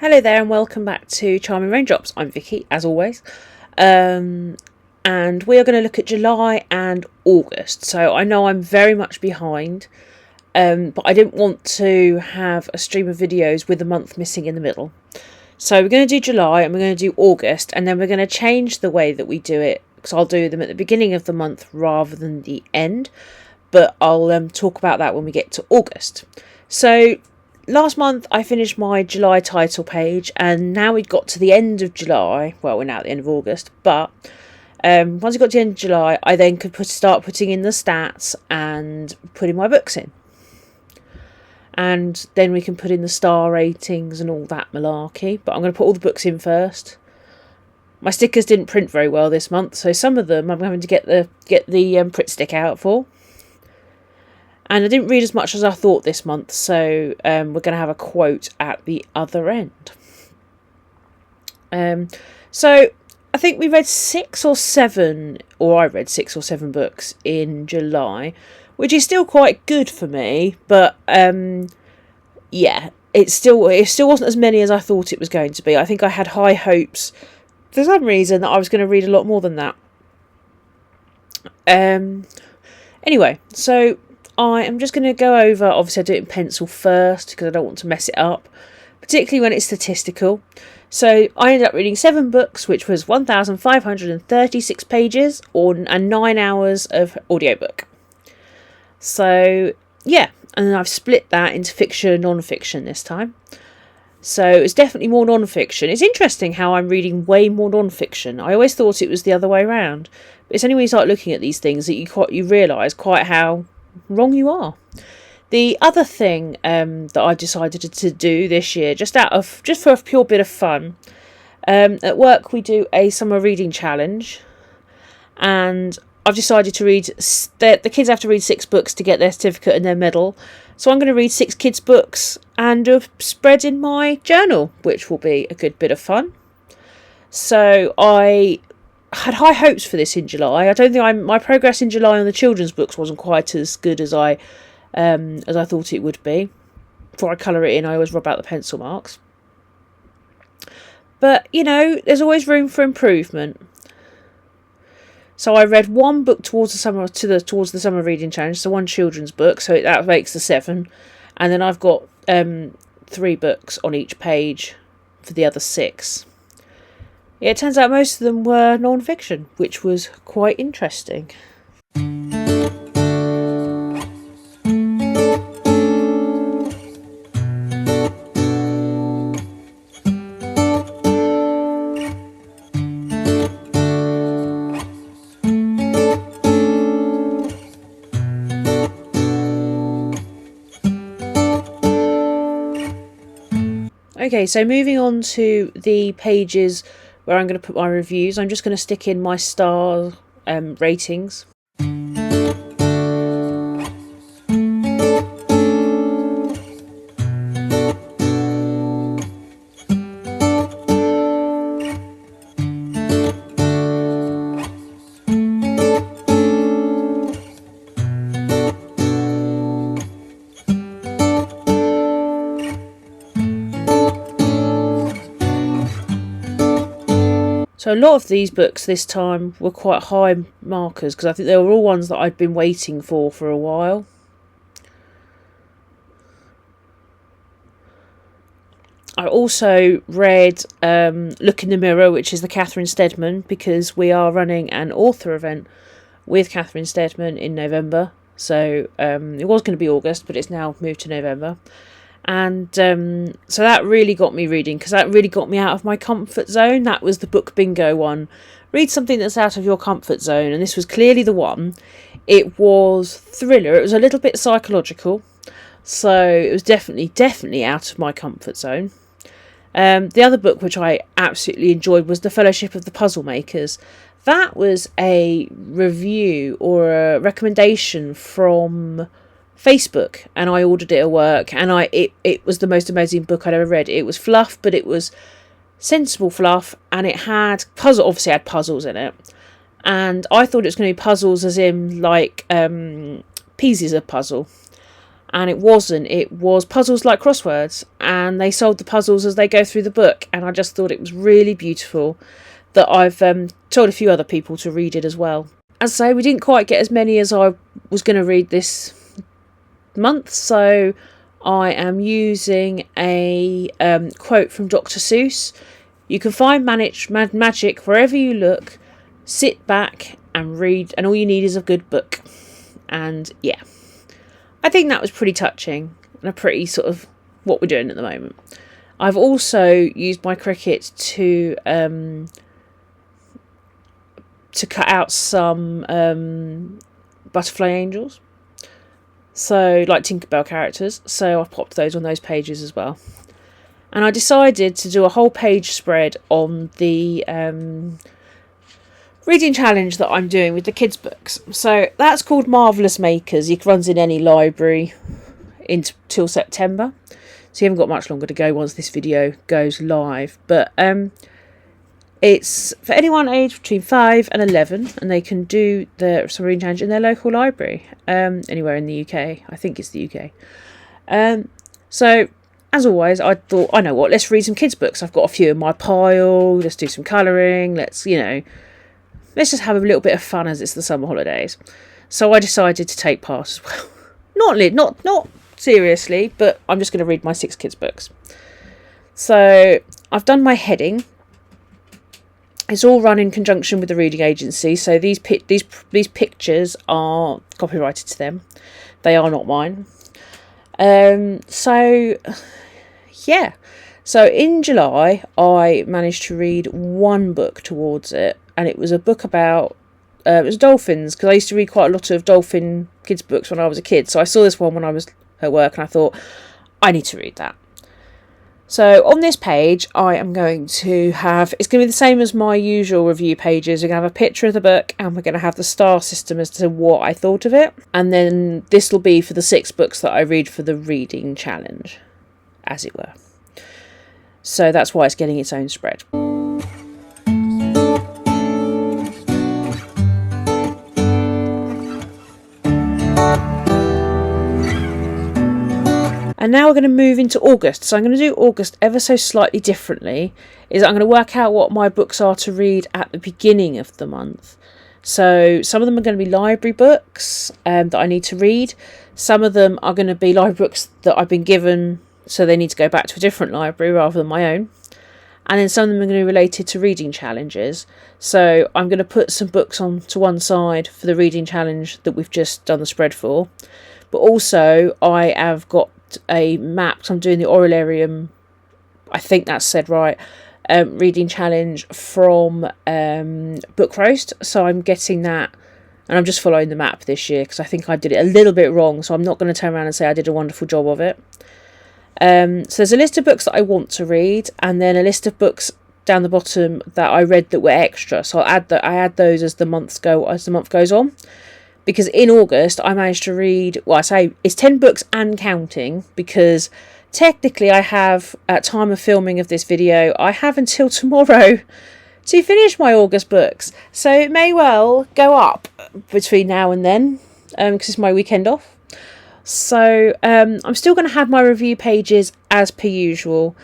Hello there and welcome back to Charming Raindrops. I'm Vicky, as always. And we are going to look at July and August. So I know I'm very much behind, but I didn't want to have a stream of videos with a month missing in the middle. So we're going to do July and we're going to do August, and then we're going to change the way that we do it, because I'll do them at the beginning of the month rather than the end. But I'll talk about that when we get to August. So last month I finished my July title page, and now we've got to the end of July. Well, we're now at the end of August, but once we got to the end of July, I then could start putting in the stats and putting my books in. And then we can put in the star ratings and all that malarkey. But I'm going to put all the books in first. My stickers didn't print very well this month, so some of them I'm having to get the print stick out for. And I didn't read as much as I thought this month, so we're going to have a quote at the other end. So I think we read 6 or 7, or I read 6 or 7 books in July, which is still quite good for me. But yeah, it still wasn't as many as I thought it was going to be. I think I had high hopes for some reason that I was going to read a lot more than that. Anyway, so I am just going to go over, obviously I do it in pencil first because I don't want to mess it up, particularly when it's statistical. So I ended up reading 7 books, which was 1,536 pages and 9 hours of audiobook. So yeah, and I've split that into fiction and non-fiction this time. So it's definitely more non-fiction. It's interesting how I'm reading way more non-fiction. I always thought it was the other way around. But it's only when you start looking at these things that you realise quite how wrong you are. The other thing that I decided to do this year, just for a pure bit of fun, at work we do a summer reading challenge, and I've decided to read. The kids have to read 6 books to get their certificate and their medal. So I'm going to read 6 kids' books and do a spread in my journal, which will be a good bit of fun. So I had high hopes for this in July. I don't think my progress in July on the children's books wasn't quite as good as I thought it would be. Before I colour it in, I always rub out the pencil marks. But you know, there's always room for improvement. So I read 1 book towards the summer reading challenge, so 1 children's book, so that makes the 7, and then I've got 3 books on each page for the other 6. Yeah, it turns out most of them were non-fiction, which was quite interesting. Okay, so moving on to the pages where I'm going to put my reviews, I'm just going to stick in my star ratings. So a lot of these books this time were quite high markers, because I think they were all ones that I'd been waiting for a while. I also read Look in the Mirror, which is the Catherine Steadman, because we are running an author event with Catherine Steadman in November. So it was going to be August, but it's now moved to November. And so that really got me reading, because that really got me out of my comfort zone. That was the book bingo one. Read something that's out of your comfort zone, and this was clearly the one. It was thriller. It was a little bit psychological, so it was definitely out of my comfort zone. The other book which I absolutely enjoyed was The Fellowship of the Puzzle Makers. That was a review or a recommendation from Facebook, and I ordered it at work, and it was the most amazing book I'd ever read. It was fluff, but it was sensible fluff, and it had obviously had puzzles in it, and I thought it was going to be puzzles as in like pieces of puzzle, and it wasn't. It was puzzles like crosswords, and they solved the puzzles as they go through the book, and I just thought it was really beautiful that I've told a few other people to read it as well. As I say, we didn't quite get as many as I was going to read this month, so I am using a quote from Dr. Seuss. You can find magic wherever you look. Sit back and read, and all you need is a good book. And yeah, I think that was pretty touching and a pretty sort of what we're doing at the moment. I've also used my Cricut to cut out some butterfly angels, so like Tinkerbell characters, so I've popped those on those pages as well. And I decided to do a whole page spread on the reading challenge that I'm doing with the kids' books. So that's called Marvellous Makers. It runs in any library until September, so you haven't got much longer to go once this video goes live. But it's for anyone aged between 5 and 11, and they can do the reading challenge in their local library, anywhere in the UK. I think it's the UK. So, as always, I thought, I know what, let's read some kids' books. I've got a few in my pile. Let's do some colouring. Let's just have a little bit of fun as it's the summer holidays. So I decided to take part as well. Not seriously, but I'm just going to read my 6 kids' books. So I've done my heading. It's all run in conjunction with the reading agency, so these pictures are copyrighted to them. They are not mine. So in July I managed to read one book towards it, and it was a book about it was dolphins, because I used to read quite a lot of dolphin kids books when I was a kid. So I saw this one when I was at work, and I thought, I need to read that. So on this page, I am going to have, it's going to be the same as my usual review pages. We're going to have a picture of the book, and we're going to have the star system as to what I thought of it. And then this will be for the 6 books that I read for the reading challenge, as it were. So that's why it's getting its own spread. And now we're going to move into August. So I'm going to do August ever so slightly differently. I'm going to work out what my books are to read at the beginning of the month. So some of them are going to be library books that I need to read. Some of them are going to be library books that I've been given, so they need to go back to a different library rather than my own. And then some of them are going to be related to reading challenges. So I'm going to put some books on to one side for the reading challenge that we've just done the spread for. But also I have got a map, so I'm doing the Auralarium, I think that's said right, reading challenge from Book Roast. So I'm getting that, and I'm just following the map this year because I think I did it a little bit wrong, so I'm not going to turn around and say I did a wonderful job of it. So there's a list of books that I want to read, and then a list of books down the bottom that I read that were extra. So I add those as the month goes on. Because in August, I managed to read, well, I say it's 10 books and counting, because technically I have, at time of filming of this video, I have until tomorrow to finish my August books. So it may well go up between now and then, because it's my weekend off. So I'm still going to have my review pages as per usual,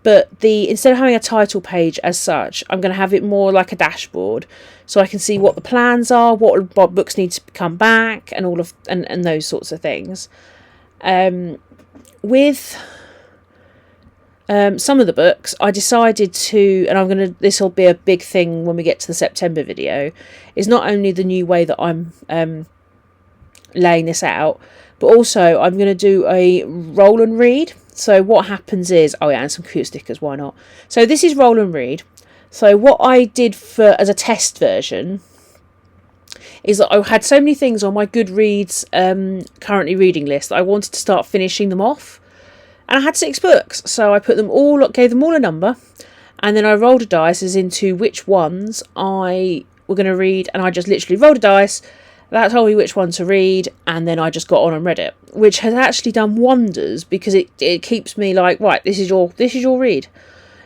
but instead of having a title page as such, I'm going to have it more like a dashboard, so I can see what the plans are, what books need to come back, and all of and those sorts of things. With some of the books, I decided to, and this will be a big thing when we get to the September video, is not only the new way that I'm laying this out, but also I'm going to do a roll and read. So what happens is, and some cute stickers, why not? So this is roll and read. So what I did as a test version is that I had so many things on my Goodreads currently reading list that I wanted to start finishing them off. And I had 6 books, so I gave them all a number, and then I rolled a dice as into which ones I were going to read, and I just literally rolled a dice. That told me which one to read, and then I just got on and read it, which has actually done wonders, because it keeps me like, right, this is your read.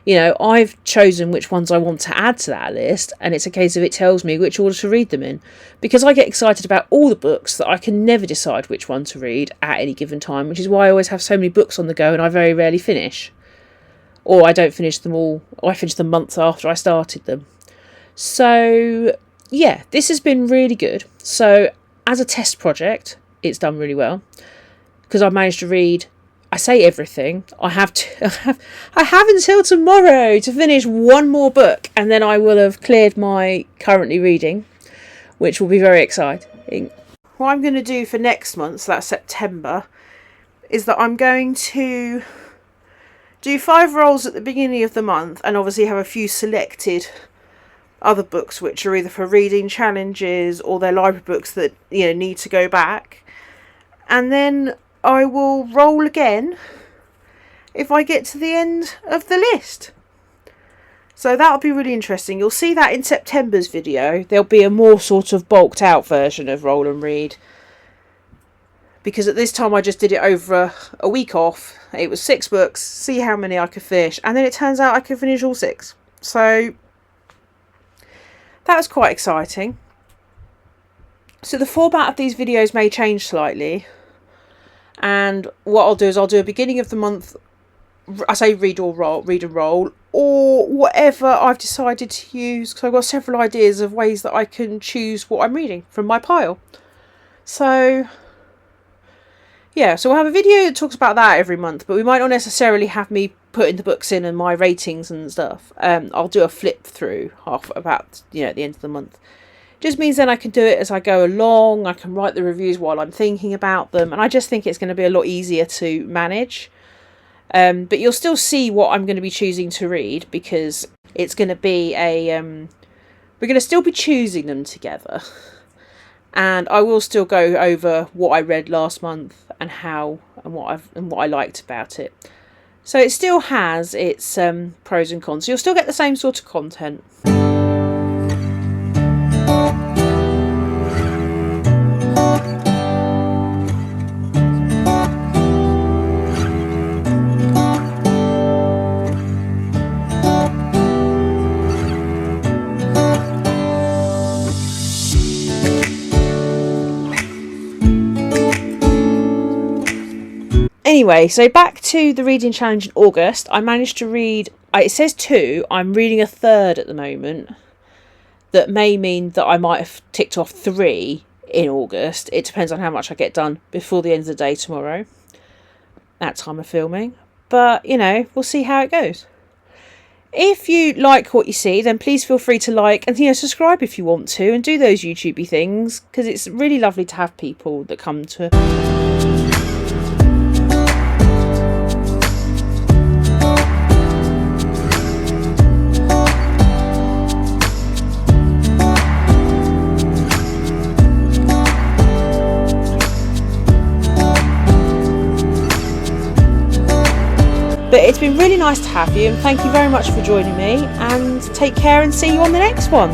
You know, I've chosen which ones I want to add to that list, and it's a case of it tells me which order to read them in. Because I get excited about all the books that I can never decide which one to read at any given time, which is why I always have so many books on the go and I very rarely finish. Or I don't finish them all, or I finish them months after I started them. So, yeah, this has been really good. So, as a test project, it's done really well. Because I've managed to read, I say everything. I have until tomorrow to finish one more book, and then I will have cleared my currently reading, which will be very exciting. What I'm going to do for next month, so that's September, is that I'm going to do 5 rolls at the beginning of the month, and obviously have a few selected other books which are either for reading challenges or they're library books that, you know, need to go back. And then I will roll again if I get to the end of the list. So that'll be really interesting. You'll see that in September's video. There'll be a more sort of bulked out version of Roll and Read. Because at this time I just did it over a week off. It was 6 books, see how many I could finish. And then it turns out I could finish all 6. So that was quite exciting. So the format of these videos may change slightly. And what I'll do is I'll do a beginning of the month, I say read and roll, or whatever I've decided to use, because I've got several ideas of ways that I can choose what I'm reading from my pile. So yeah, so we'll have a video that talks about that every month, but we might not necessarily have me putting the books in and my ratings and stuff. I'll do a flip through about, you know, at the end of the month. Just means then I can do it as I go along. I can write the reviews while I'm thinking about them, and I just think it's going to be a lot easier to manage. But you'll still see what I'm going to be choosing to read, because it's going to be we're going to still be choosing them together, and I will still go over what I read last month and how and what I liked about it. So it still has its pros and cons. So you'll still get the same sort of content. Anyway, so back to the reading challenge in August. I managed to read, it says 2, I'm reading a third at the moment. That may mean that I might have ticked off 3 in August. It depends on how much I get done before the end of the day tomorrow. That time of filming. But, you know, we'll see how it goes. If you like what you see, then please feel free to like and, you know, subscribe if you want to, and do those YouTubey things, because it's really lovely to have people that come to... But it's been really nice to have you, and thank you very much for joining me, and take care and see you on the next one.